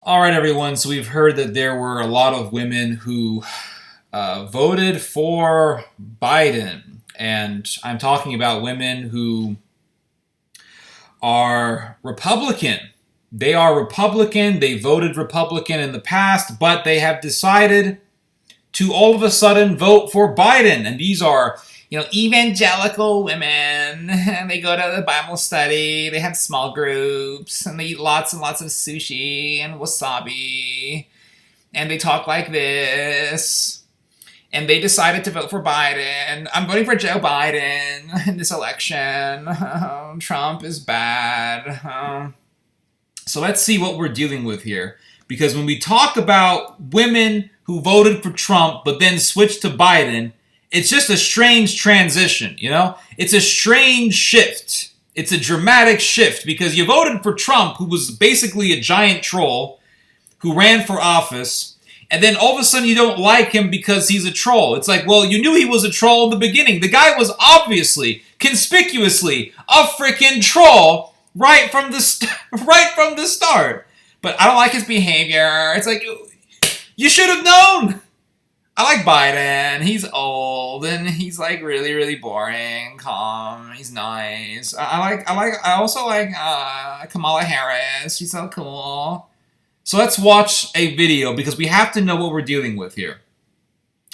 All right, everyone. So we've heard that there were a lot of women who voted for Biden. And I'm talking about women who are Republican. They are Republican. They voted Republican in the past, but they have decided to all of a sudden vote for Biden. And these are, evangelical women. And they go to the Bible study. They have small groups. And they eat lots and lots of sushi and wasabi. And they talk like this. And they decided to vote for Biden. I'm voting for Joe Biden in this election. Trump is bad. So let's see what we're dealing with here. Because when we talk about women who voted for Trump but then switched to Biden, it's just a strange transition, It's a strange shift. It's a dramatic shift because you voted for Trump, who was basically a giant troll, who ran for office, and then all of a sudden you don't like him because he's a troll. It's like, well, you knew he was a troll in the beginning. The guy was obviously, conspicuously, a freaking troll right from the start. But I don't like his behavior. It's like, you should have known. I like Biden. He's old and he's like really, really boring, calm. He's nice. I also like Kamala Harris. She's so cool. So let's watch a video because we have to know what we're dealing with here.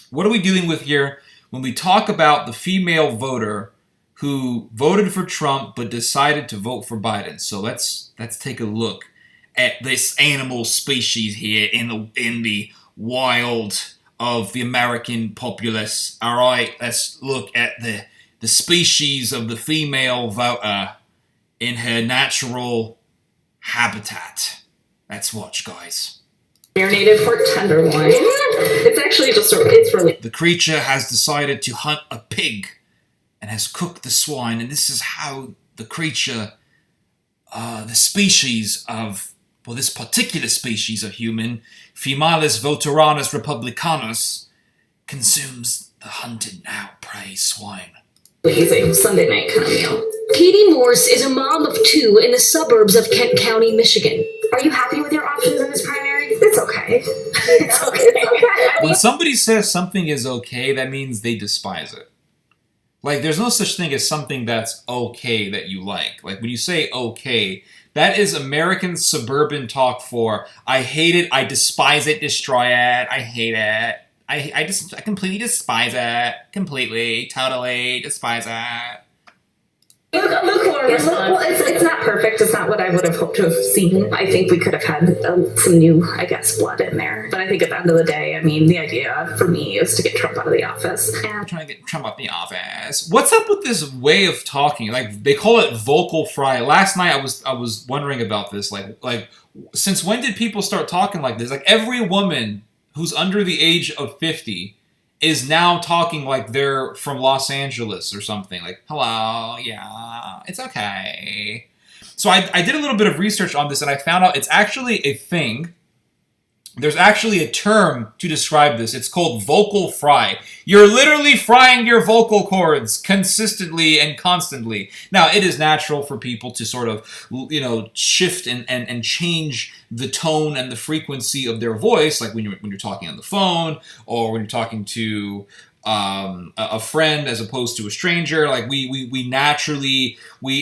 What are we dealing with here when we talk about the female voter who voted for Trump but decided to vote for Biden? So let's take a look at this animal species here in the wild of the American populace. All right, let's look at the species of the female voter in her natural habitat. Let's watch, guys. Marinated for tenderloin. It's actually it's really... The creature has decided to hunt a pig and has cooked the swine, and this is how the creature, the species of, well, this particular species of human, Females voteranus republicanus, consumes the hunted now prey swine. Amazing Sunday night kind of meal. Katie Morse is a mom of two in the suburbs of Kent County, Michigan. Are you happy with your options in this primary? It's okay. It's okay. When somebody says something is okay, that means they despise it. Like, there's no such thing as something that's okay that you like. Like, when you say okay, that is American suburban talk for, I hate it, I despise it, destroy it, I hate it. I completely despise it. Completely, totally despise it. Lukewarm response. Well, it's not perfect. It's not what I would have hoped to have seen. I think we could have had some new, blood in there. But I think at the end of the day, the idea for me is to get Trump out of the office. I'm trying to get Trump out of the office. What's up with this way of talking? Like, they call it vocal fry. Last night I was wondering about this. Like, since when did people start talking like this? Like, every woman who's under the age of 50 is now talking like they're from Los Angeles or something. Like, hello, yeah, it's okay. So I did a little bit of research on this, and I found out it's actually a thing. There's actually a term to describe this. It's called vocal fry. You're literally frying your vocal cords consistently and constantly. Now, it is natural for people to sort of, shift and change the tone and the frequency of their voice, like when you're talking on the phone or when you're talking to a friend as opposed to a stranger. Like we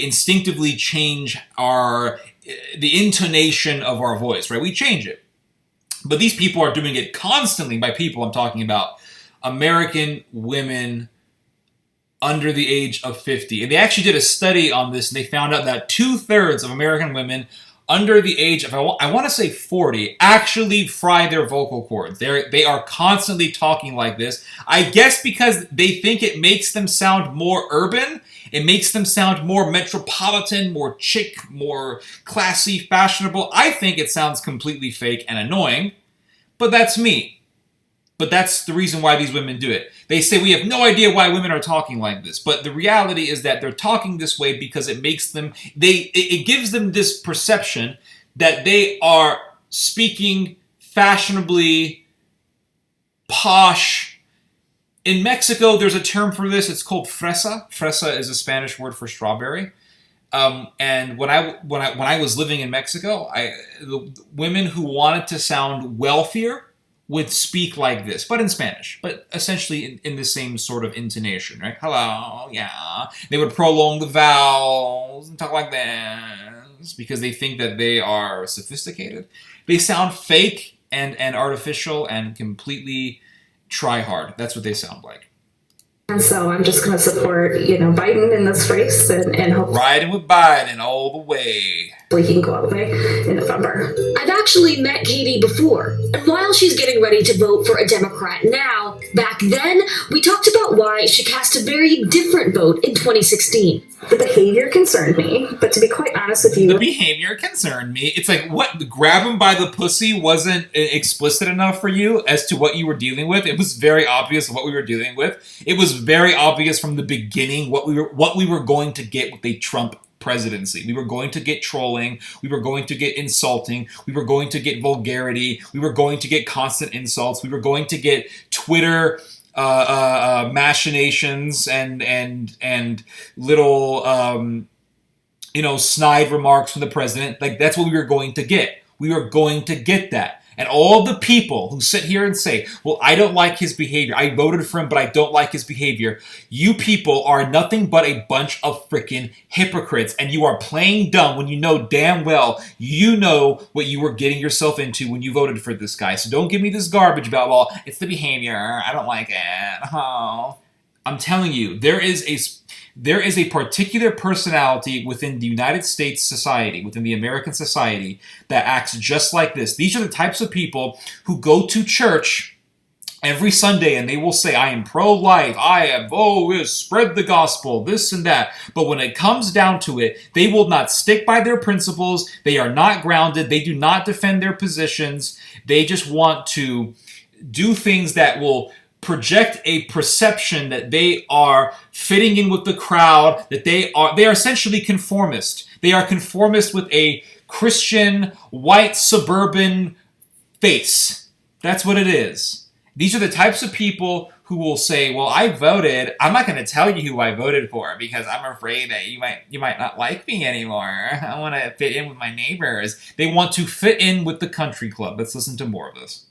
instinctively change the intonation of our voice, right? We change it. But these people are doing it constantly. By people, I'm talking about American women under the age of 50. And they actually did a study on this, and they found out that 2/3 of American women under the age of, I want to say 40, actually fry their vocal cords. They are constantly talking like this. I guess because they think it makes them sound more urban. It makes them sound more metropolitan, more chic, more classy, fashionable. I think it sounds completely fake and annoying, but that's me. But that's the reason why these women do it. They say we have no idea why women are talking like this, but the reality is that they're talking this way because it makes them, it gives them this perception that they are speaking fashionably, posh. In Mexico, there's a term for this. It's called fresa. Fresa is a Spanish word for strawberry. And when I was living in Mexico, the women who wanted to sound wealthier would speak like this, but in Spanish, but essentially in the same sort of intonation, right? Hello, yeah. They would prolong the vowels and talk like this because they think that they are sophisticated. They sound fake and artificial and completely try hard. That's what they sound like. And so I'm just going to support, Biden in this race and hopefully Riding with Biden all the way. he can go all the way in November. I've actually met Katie before, and while she's getting ready to vote for a Democrat now, back then, we talked about why she cast a very different vote in 2016. The behavior concerned me, but to be quite honest with The you, behavior concerned me. It's like, what? Grab him by the pussy wasn't explicit enough for you as to what you were dealing with. It was very obvious what we were dealing with. It was very obvious from the beginning what we were going to get with a Trump presidency. We were going to get trolling. We were going to get insulting. We were going to get vulgarity. We were going to get constant insults. We were going to get Twitter machinations and little snide remarks from the president. Like, that's what we were going to get. We were going to get that. And all the people who sit here and say, well, I don't like his behavior. I voted for him, but I don't like his behavior. You people are nothing but a bunch of freaking hypocrites. And you are playing dumb when you know damn well you know what you were getting yourself into when you voted for this guy. So don't give me this garbage about, well, it's the behavior. I don't like it. Oh. I'm telling you, there is a particular personality within the United States society, within the American society, that acts just like this. These are the types of people who go to church every Sunday and they will say, I am pro-life, spread the gospel, this and that. But when it comes down to it, they will not stick by their principles. They are not grounded. They do not defend their positions. They just want to do things that will project a perception that they are fitting in with the crowd, that they are essentially conformist. They are conformist with a Christian, white, suburban face. That's what it is. These are the types of people who will say, well, I voted. I'm not going to tell you who I voted for because I'm afraid that you might not like me anymore. I want to fit in with my neighbors. They want to fit in with the country club. Let's listen to more of this.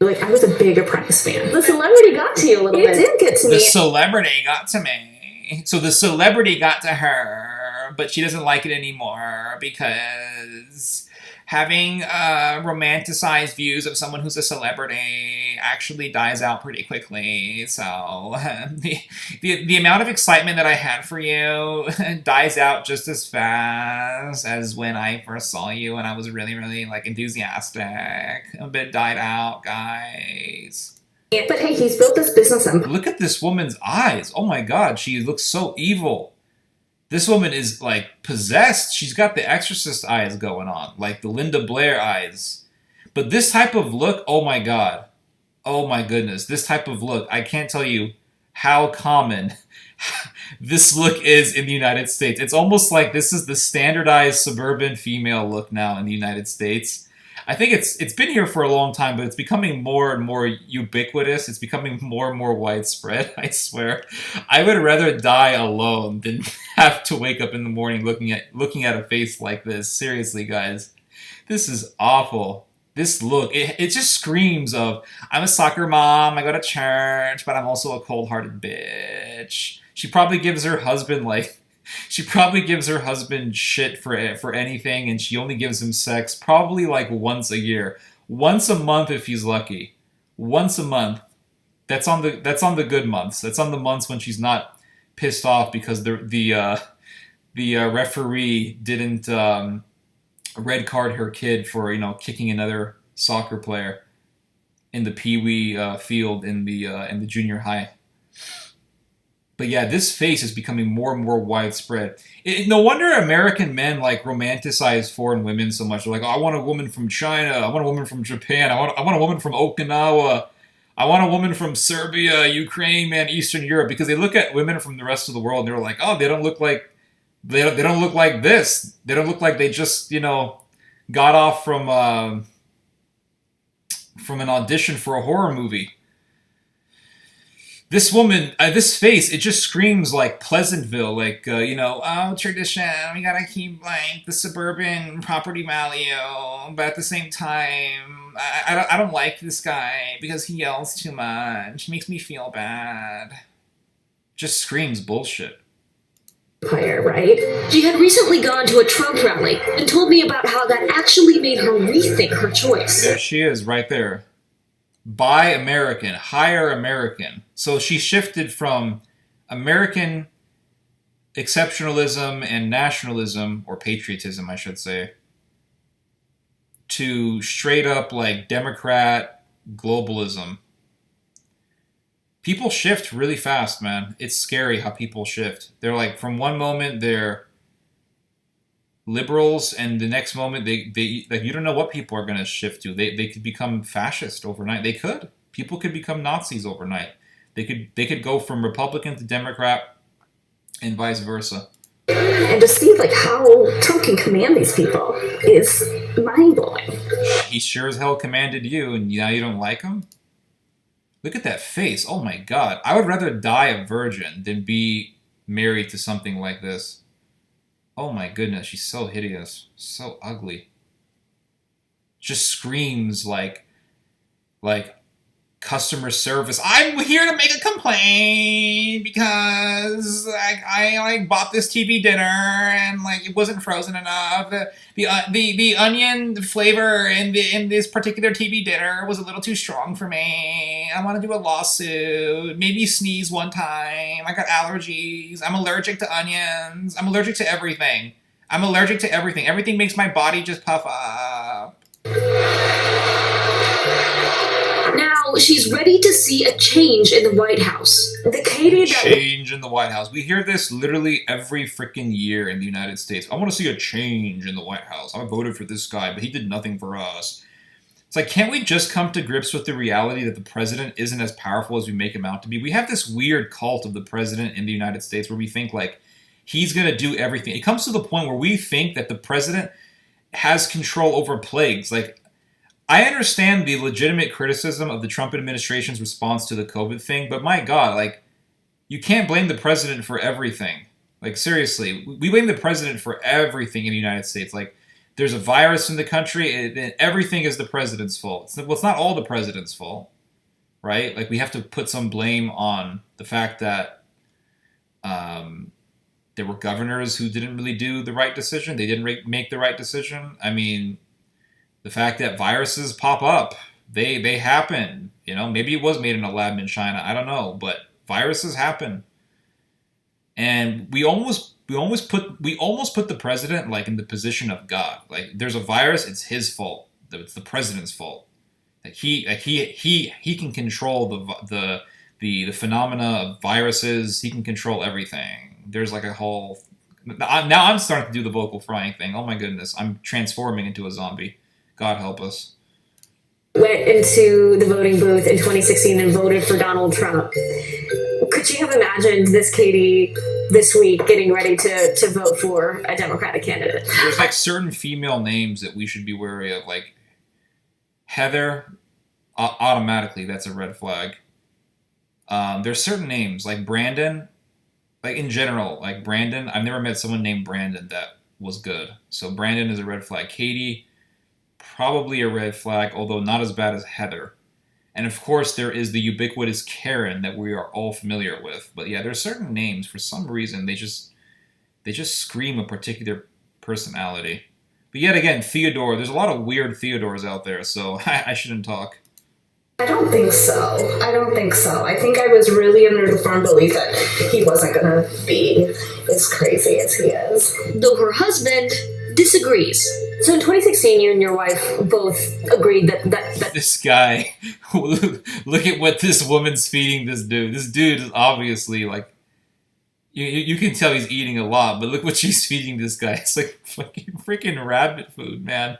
like, I was a big Apprentice fan. The celebrity got to you a little bit. It did get to me. The celebrity got to me. So the celebrity got to her, but she doesn't like it anymore because having romanticized views of someone who's a celebrity actually dies out pretty quickly. So the amount of excitement that I had for you dies out just as fast as when I first saw you and I was really, really like enthusiastic. A bit died out, guys. But hey, he's built this business empire. Look at this woman's eyes. Oh my god, she looks so evil. This woman is, like, possessed. She's got the Exorcist eyes going on, like the Linda Blair eyes. But this type of look, oh my god. Oh my goodness. This type of look, I can't tell you how common this look is in the United States. It's almost like this is the standardized suburban female look now in the United States. I think it's been here for a long time, but it's becoming more and more ubiquitous. It's becoming more and more widespread, I swear. I would rather die alone than have to wake up in the morning looking at a face like this. Seriously, guys. This is awful. This look, it just screams of, I'm a soccer mom, I go to church, but I'm also a cold-hearted bitch. She probably gives her husband, shit for anything, and she only gives him sex probably like once a year. Once a month if he's lucky. Once a month. That's on the good months. That's on the months when she's not pissed off because the referee didn't red card her kid for kicking another soccer player in the pee-wee field in the junior high. But yeah, this face is becoming more and more widespread. No wonder American men like romanticize foreign women so much. They're like, oh, I want a woman from China. I want a woman from Japan. I want a woman from Okinawa. I want a woman from Serbia, Ukraine, man, Eastern Europe. Because they look at women from the rest of the world and they're like, oh, they don't look like this. They don't look like they just got off from an audition for a horror movie. This woman, this face, it just screams like Pleasantville, like, oh, tradition, we gotta keep, like, the suburban property value, but at the same time, I don't like this guy because he yells too much. He makes me feel bad. Just screams bullshit. Empire, right? She had recently gone to a Trump rally and told me about how that actually made her rethink her choice. There she is, right there. Buy American, hire American. So she shifted from American exceptionalism and nationalism, or patriotism, I should say, to straight up like Democrat globalism. People shift really fast, man. It's scary how people shift. They're like, from one moment they're liberals, and the next moment they like, you don't know what people are going to shift to. They could become fascist overnight. They could. People could become Nazis overnight. They could go from Republican to Democrat, and vice versa. And to see like how Trump can command these people is mind blowing. He sure as hell commanded you, and now you don't like him. Look at that face. Oh my God. I would rather die a virgin than be married to something like this. Oh my goodness, she's so hideous. So ugly. Just screams like customer service. I'm here to make a complaint because I bought this TV dinner and like it wasn't frozen enough. The onion flavor in this particular TV dinner was a little too strong for me. I want to do a lawsuit. Maybe sneeze one time. I got allergies. I'm allergic to onions. I'm allergic to everything. I'm allergic to everything. Everything makes my body just puff up. Now she's ready to see a change in the White House. The Katie that Change in the White House. We hear this literally every freaking year in the United States. I want to see a change in the White House. I voted for this guy, but he did nothing for us. It's like, can't we just come to grips with the reality that the president isn't as powerful as we make him out to be? We have this weird cult of the president in the United States where we think like he's going to do everything. It comes to the point where we think that the president has control over plagues. Like, I understand the legitimate criticism of the Trump administration's response to the COVID thing, but my God, like, you can't blame the president for everything. Like, seriously, we blame the president for everything in the United States. Like, there's a virus in the country, and everything is the president's fault. It's not all the president's fault, right? Like, we have to put some blame on the fact that there were governors who didn't really do the right decision. They didn't make the right decision. I mean, the fact that viruses pop up, they happen. You know, maybe it was made in a lab in China. I don't know, but viruses happen, and we almost put the president like in the position of God. Like, there's a virus, it's his fault. It's the president's fault. Like he can control the phenomena of viruses. He can control everything. There's like a whole. Now I'm starting to do the vocal frying thing. Oh my goodness, I'm transforming into a zombie. God help us. went into the voting booth in 2016 and voted for Donald Trump. Could you have imagined this Katie this week getting ready to vote for a Democratic candidate? There's like certain female names that we should be wary of, like Heather. Automatically, that's a red flag. There's certain names like Brandon, like in general, like Brandon. I've never met someone named Brandon that was good. So Brandon is a red flag. Katie, probably a red flag, although not as bad as Heather. And of course, there is the ubiquitous Karen that we are all familiar with. But yeah, there's certain names, for some reason, they just scream a particular personality. But yet again, Theodore, there's a lot of weird Theodores out there, so I shouldn't talk. I don't think so. I think I was really under the firm belief that he wasn't going to be as crazy as he is. Though her husband disagrees. So in 2016, you and your wife both agreed that This guy, look at what this woman's feeding this dude. This dude is obviously like, you can tell he's eating a lot, but look what she's feeding this guy. It's like fucking freaking rabbit food, man.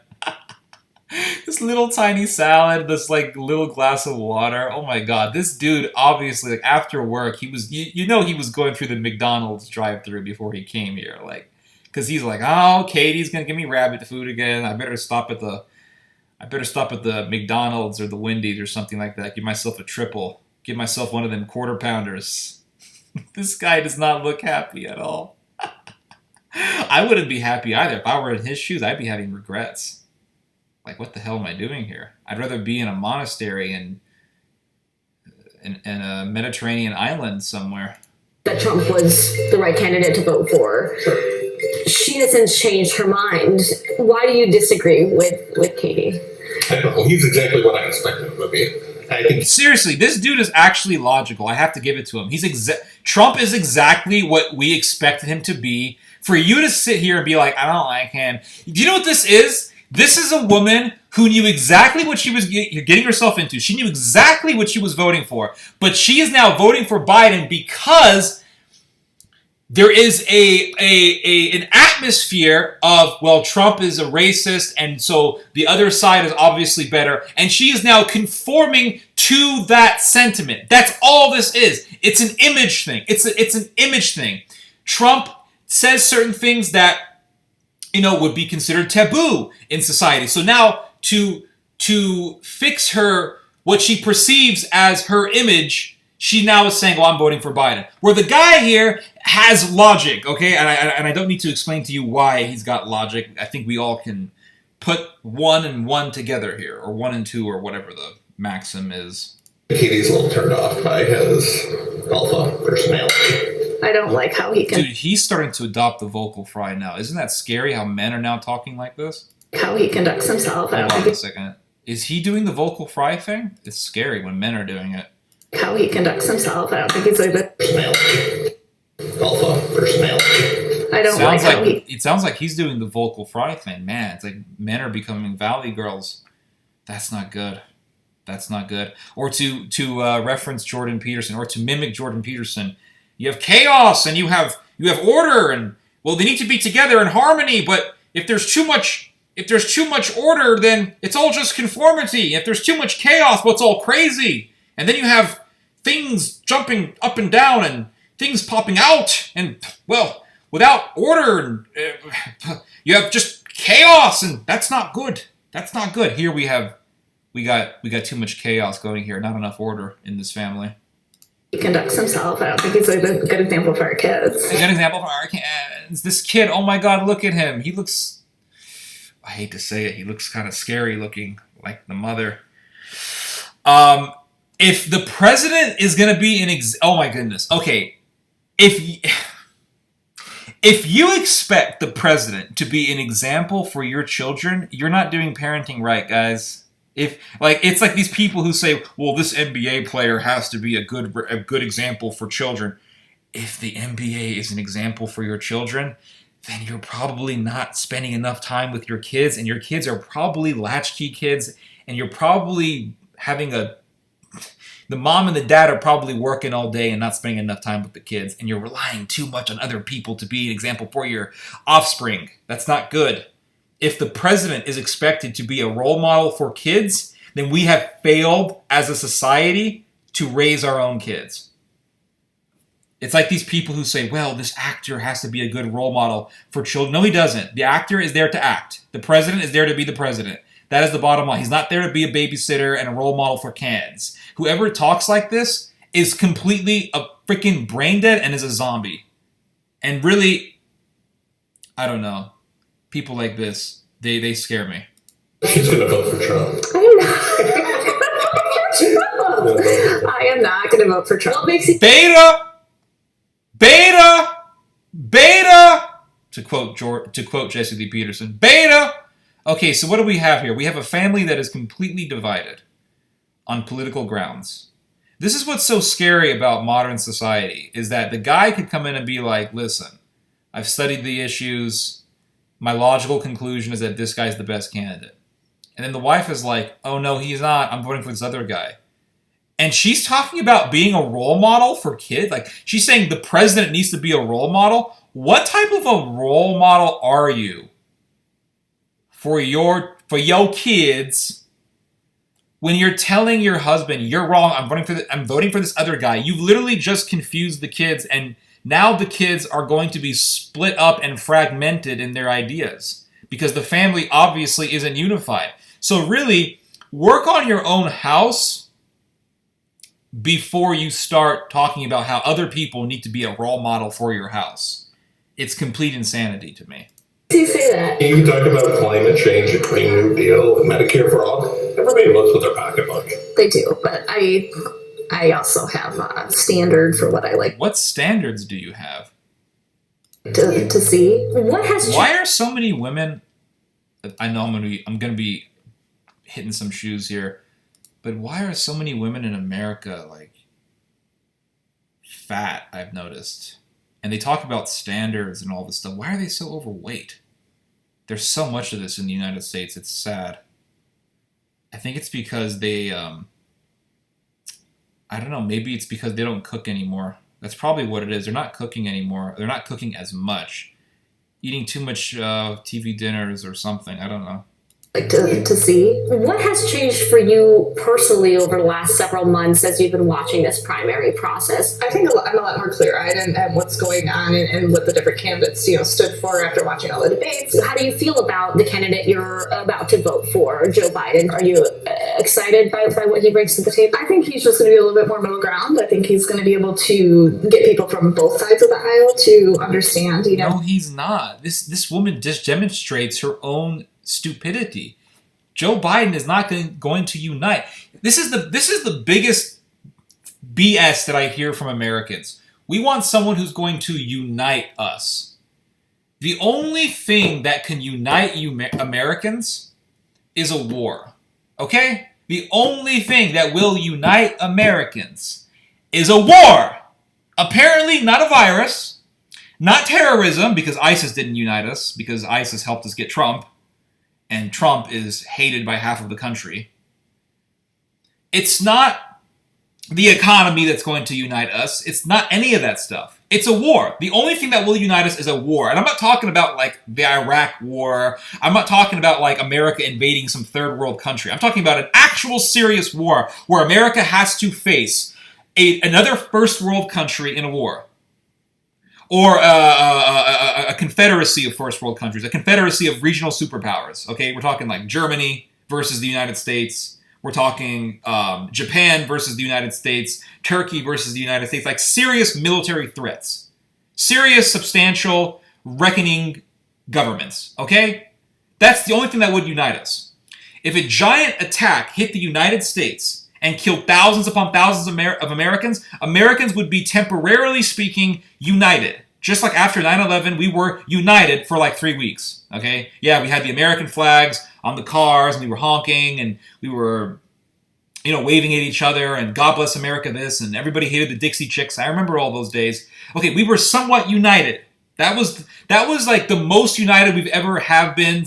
This little tiny salad, this like little glass of water. Oh my god, this dude obviously, like after work, he was, he was going through the McDonald's drive-thru before he came here, like, because he's like, oh, Katie's gonna give me rabbit food again. I better stop at the McDonald's or the Wendy's or something like that. Give myself a triple. give myself one of them quarter pounders. This guy does not look happy at all. I wouldn't be happy either. If I were in his shoes, I'd be having regrets. Like, what the hell am I doing here? I'd rather be in a monastery in a Mediterranean island somewhere. That Trump was the right candidate to vote for. She has since changed her mind. Why do you disagree with Katie? I don't know. He's exactly what I expected him to be. I think Seriously, this dude is actually logical. I have to give it to him. Trump is exactly what we expected him to be. For you to sit here and be like, I don't like him. Do you know what this is? This is a woman who knew exactly what she was getting herself into. She knew exactly what she was voting for. But she is now voting for Biden because there is an atmosphere of, well, Trump is a racist, and so the other side is obviously better. And she is now conforming to that sentiment. That's all this is. It's an image thing. It's an image thing. Trump says certain things that, would be considered taboo in society. So now to fix her, what she perceives as her image, she now is saying, well, I'm voting for Biden. Where the guy here has logic, okay? And I don't need to explain to you why he's got logic. I think we all can put 1 and 1 together here, or 1 and 2, or whatever the maxim is. Katie's a little turned off by his alpha personality. I don't like how he Dude, he's starting to adopt the vocal fry now. Isn't that scary how men are now talking like this? conducts himself. I don't Hold on think a second. Is he doing the vocal fry thing? It's scary when men are doing it. how he conducts himself. I don't think he's like that. Personality. Alpha personality. I don't like how he. It sounds like he's doing the vocal fry thing. Man, it's like men are becoming valley girls. That's not good. That's not good. Or to reference Jordan Peterson, or to mimic Jordan Peterson, you have chaos and you have order, and well, they need to be together in harmony. But if there's too much order, then it's all just conformity. If there's too much chaos, well, it's all crazy. And then you have things jumping up and down and things popping out, and well, without order, you have just chaos, and that's not good. That's not good. Here we got too much chaos going here. Not enough order in this family. He conducts himself. I don't think he's like a good example for our kids. A good example for our kids. This kid, oh my God, look at him. He looks, I hate to say it, he looks kind of scary looking, like the mother. If the president is going to be oh my goodness. Okay. If you expect the president to be an example for your children, you're not doing parenting right, guys. It's like these people who say, well, this NBA player has to be a good example for children. If the NBA is an example for your children, then you're probably not spending enough time with your kids, and your kids are probably latchkey kids, and you're probably having the mom and the dad are probably working all day and not spending enough time with the kids, and you're relying too much on other people to be an example for your offspring. That's not good. If the president is expected to be a role model for kids, then we have failed as a society to raise our own kids. It's like these people who say, well, this actor has to be a good role model for children. No, he doesn't. The actor is there to act. The president is there to be the president. That is the bottom line. He's not there to be a babysitter and a role model for kids. Whoever talks like this is completely a freaking brain dead and is a zombie. And really, I don't know. People like this, they scare me. She's going to vote for Trump. I am not going to vote for Trump. What makes it Beta! To quote Jesse Lee Peterson, beta! Okay, so what do we have here? We have a family that is completely divided on political grounds. This is what's so scary about modern society, is that the guy could come in and be like, listen, I've studied the issues. My logical conclusion is that this guy's the best candidate. And then the wife is like, oh no, he's not. I'm voting for this other guy. And she's talking about being a role model for kids. Like, she's saying the president needs to be a role model. What type of a role model are you for your kids when you're telling your husband, you're wrong, I'm voting for this other guy? You've literally just confused the kids, and now the kids are going to be split up and fragmented in their ideas because the family obviously isn't unified. So really, work on your own house before you start talking about how other people need to be a role model for your house. It's complete insanity to me. Do you say that? You talk about climate change and Green New Deal and Medicare for all. Everybody looks with their pocketbook. They do, but I also have a standard for what I like What standards do you have? to see. What has Why are so many women? I know I'm gonna be hitting some shoes here, but why are so many women in America like fat? I've noticed, and they talk about standards and all this stuff. Why are they so overweight? There's so much of this in the United States. It's sad. I think it's because they, I don't know. Maybe it's because they don't cook anymore. That's probably what it is. They're not cooking anymore. They're not cooking as much. Eating too much TV dinners or something. I don't know. Like to see. What has changed for you personally over the last several months as you've been watching this primary process? I think I'm a lot more clear-eyed and what's going on and what the different candidates, stood for after watching all the debates. How do you feel about the candidate you're about to vote for, Joe Biden? Are you excited by what he brings to the table? I think he's just going to be a little bit more middle ground. I think he's going to be able to get people from both sides of the aisle to understand, No, he's not. This woman just demonstrates her own stupidity. Joe Biden is not going to unite. This is the biggest BS that I hear from Americans. We want someone who's going to unite us. The only thing that can unite Americans is a war. Okay? The only thing that will unite Americans is a war. Apparently not a virus, not terrorism, because ISIS didn't unite us, because ISIS helped us get Trump. And Trump is hated by half of the country. It's not the economy that's going to unite us. It's not any of that stuff. It's a war. The only thing that will unite us is a war. And I'm not talking about like the Iraq war. I'm not talking about like America invading some third world country. I'm talking about an actual serious war where America has to face another first world country in a war. Or a confederacy of first world countries, a confederacy of regional superpowers. Okay, we're talking like Germany versus the United States. We're talking Japan versus the United States, Turkey versus the United States, like serious military threats. Serious, substantial, reckoning governments. Okay? That's the only thing that would unite us. If a giant attack hit the United States and killed thousands upon thousands of Americans, Americans would be temporarily speaking united. Just like after 9/11, we were united for like 3 weeks. Okay? Yeah, we had the American flags on the cars, and we were honking, and we were, waving at each other, and God bless America this, and everybody hated the Dixie Chicks. I remember all those days. Okay, we were somewhat united. That was like the most united we've ever have been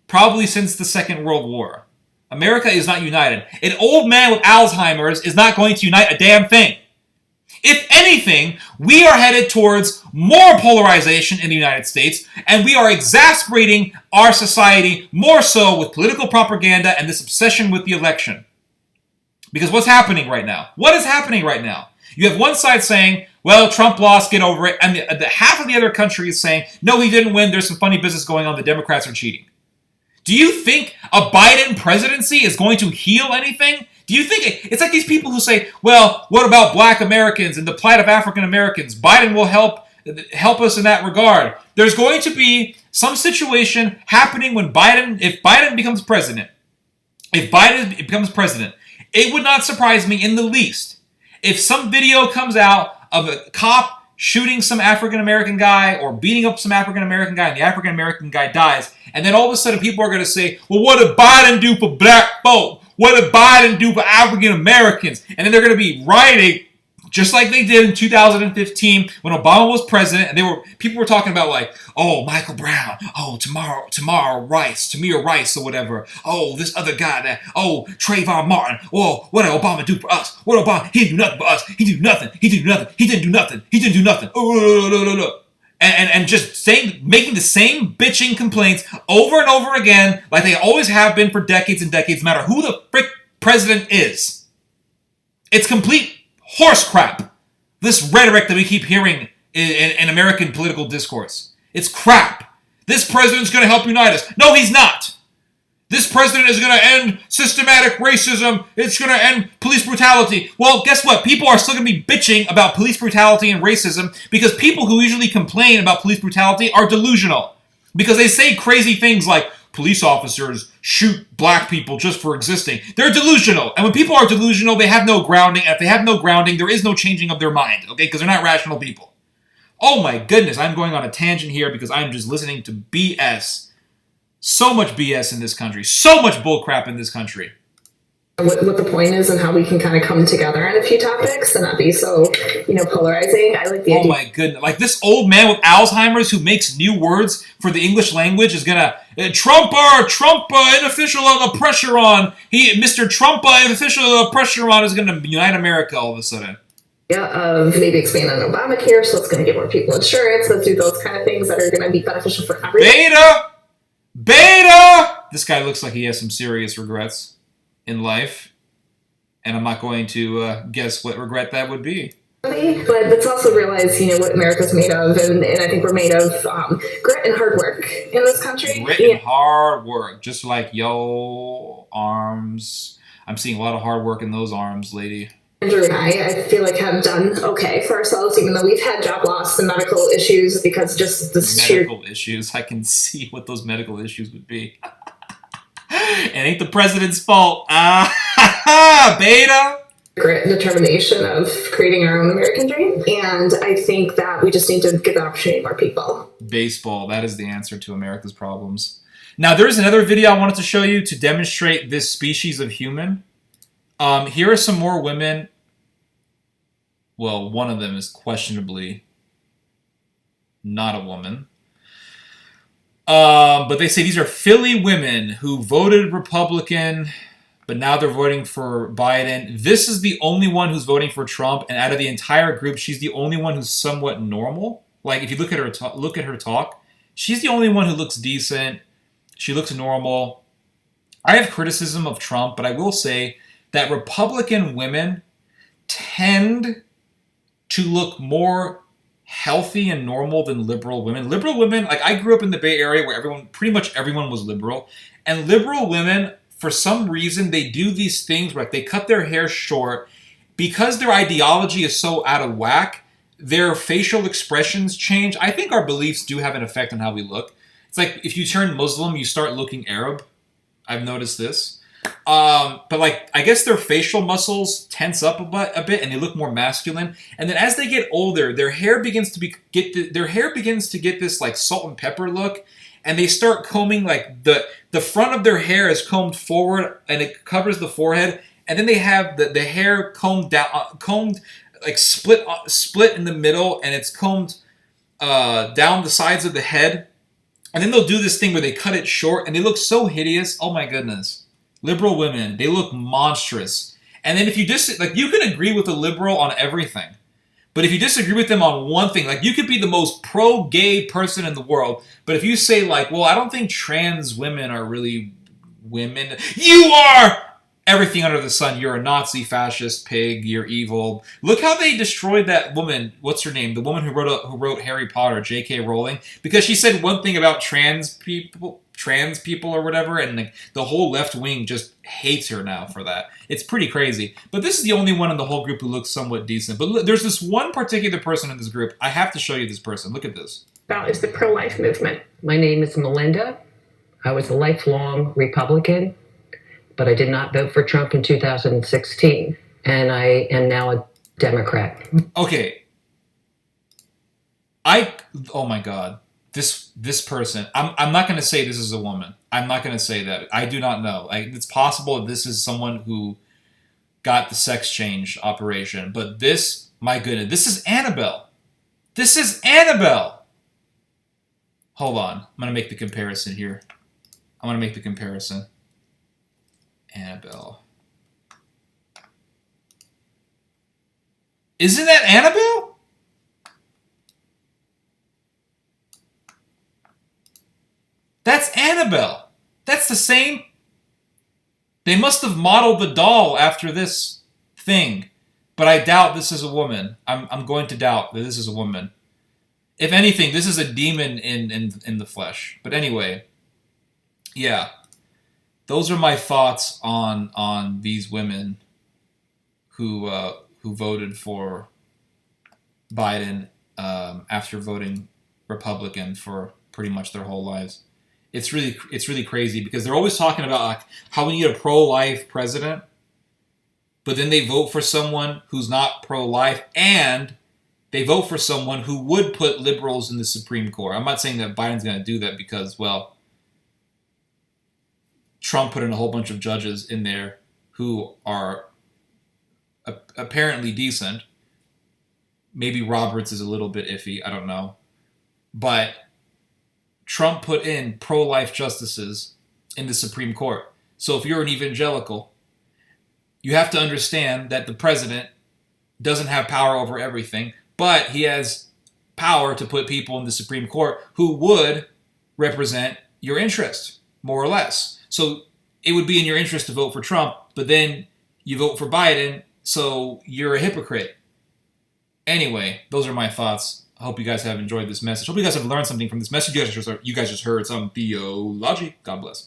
probably since the Second World War. America is not united. An old man with Alzheimer's is not going to unite a damn thing. If anything, we are headed towards more polarization in the United States, and we are exasperating our society more so with political propaganda and this obsession with the election. Because what's happening right now? What is happening right now? You have one side saying, well, Trump lost, get over it, and the half of the other country is saying, no, he didn't win, there's some funny business going on, the Democrats are cheating. Do you think a Biden presidency is going to heal anything? Do you think it's like these people who say, well, what about black Americans and the plight of African Americans? Biden will help us in that regard. There's going to be some situation happening if Biden becomes president. If Biden becomes president, it would not surprise me in the least if some video comes out of a cop shooting some African American guy or beating up some African American guy and the African American guy dies, and then all of a sudden people are going to say, well, what did Biden do for black folk? What did Biden do for African Americans? And then they're going to be rioting just like they did in 2015 when Obama was president, and people were talking about like, oh, Michael Brown, oh, Tamir Rice or whatever, oh, this other guy Trayvon Martin, oh, what did Obama do for us? He didn't do nothing for us. He didn't do nothing. Oh, and just making the same bitching complaints over and over again, like they always have been for decades and decades, no matter who the frick president is. It's complete horse crap. This rhetoric that we keep hearing in American political discourse. It's crap. This president's going to help unite us. No, he's not. This president is going to end systematic racism. It's going to end police brutality. Well, guess what? People are still going to be bitching about police brutality and racism because people who usually complain about police brutality are delusional. Because they say crazy things like, police officers shoot black people just for existing. They're delusional. And when people are delusional, they have no grounding. And if they have no grounding, there is no changing of their mind, okay? Because they're not rational people. Oh my goodness, I'm going on a tangent here because I'm just listening to BS. So much BS in this country. So much bullcrap in this country. What the point is and how we can kind of come together on a few topics and not be so, polarizing. I like the idea. Oh my goodness. Like this old man with Alzheimer's who makes new words for the English language is gonna Trump unofficial pressure on. Mr. Trump unofficial pressure on is gonna unite America all of a sudden. Yeah, of maybe expand on Obamacare, so it's going to give more people insurance. Let's do those kind of things that are going to be beneficial for everyone. Beta! This guy looks like he has some serious regrets in life. And I'm not going to guess what regret that would be. But let's also realize, what America's made of. And I think we're made of grit and hard work in this country. Grit and hard work. Just like yo arms. I'm seeing a lot of hard work in those arms, lady. Andrew and I feel like have done okay for ourselves, even though we've had job loss and medical issues because just the medical issues. I can see what those medical issues would be. It ain't the president's fault. Beta. Grit and determination of creating our own American dream. And I think that we just need to give the opportunity to more people. Baseball. That is the answer to America's problems. Now, there's another video I wanted to show you to demonstrate this species of human. Here are some more women. Well, one of them is questionably not a woman. But they say these are Philly women who voted Republican, but now they're voting for Biden. This is the only one who's voting for Trump, and out of the entire group, she's the only one who's somewhat normal. Like, if you look at her talk, she's the only one who looks decent. She looks normal. I have criticism of Trump, but I will say that Republican women tend to look more healthy and normal than liberal women. Liberal women, like I grew up in the Bay Area where pretty much everyone was liberal. And liberal women, for some reason, they do these things where they cut their hair short. Because their ideology is so out of whack, their facial expressions change. I think our beliefs do have an effect on how we look. It's like if you turn Muslim, you start looking Arab. I've noticed this. But like, I guess their facial muscles tense up a bit, and they look more masculine. And then as they get older, their hair begins to get this like salt and pepper look, and they start combing like the front of their hair is combed forward, and it covers the forehead, and then they have the hair combed down, like split in the middle, and it's combed down the sides of the head. And then they'll do this thing where they cut it short, and they look so hideous. Oh my goodness. Liberal women, they look monstrous. And then if you you can agree with a liberal on everything. But if you disagree with them on one thing, like you could be the most pro-gay person in the world, but if you say like, well, I don't think trans women are really women, you are everything under the sun. You're a Nazi, fascist, pig, you're evil. Look how they destroyed that woman, what's her name? The woman who wrote Harry Potter, J.K. Rowling, because she said one thing about trans people or whatever, and like the whole left wing just hates her now for that. It's pretty crazy. But this is the only one in the whole group who looks somewhat decent. But look, there's this one particular person in this group. I have to show you this person. Look at this. That is the pro-life movement. My name is Melinda. I was a lifelong Republican, but I did not vote for Trump in 2016, and I am now a Democrat. Okay. Oh my God. This person, I'm not going to say this is a woman. I'm not going to say that. I do not know. It's possible that this is someone who got the sex change operation. But this, my goodness, this is Annabelle. This is Annabelle. Hold on. I'm going to make the comparison here. Annabelle. Isn't that Annabelle? That's Annabelle. That's the same. They must have modeled the doll after this thing. But I doubt this is a woman. I'm going to doubt that this is a woman. If anything, this is a demon in the flesh. But anyway, yeah. those are my thoughts on these women who voted for Biden after voting Republican for pretty much their whole lives. It's really crazy because they're always talking about like how we need a pro-life president, but then they vote for someone who's not pro-life, and they vote for someone who would put liberals in the Supreme Court. I'm not saying that Biden's going to do that because, well, Trump put in a whole bunch of judges in there who are apparently decent. Maybe Roberts is a little bit iffy. I don't know. But Trump put in pro-life justices in the Supreme Court. So if you're an evangelical, you have to understand that the president doesn't have power over everything, but he has power to put people in the Supreme Court who would represent your interest, more or less. So it would be in your interest to vote for Trump, but then you vote for Biden, so you're a hypocrite. Anyway, those are my thoughts. I hope you guys have enjoyed this message. Hope you guys have learned something from this message. You guys just heard some theology. God bless.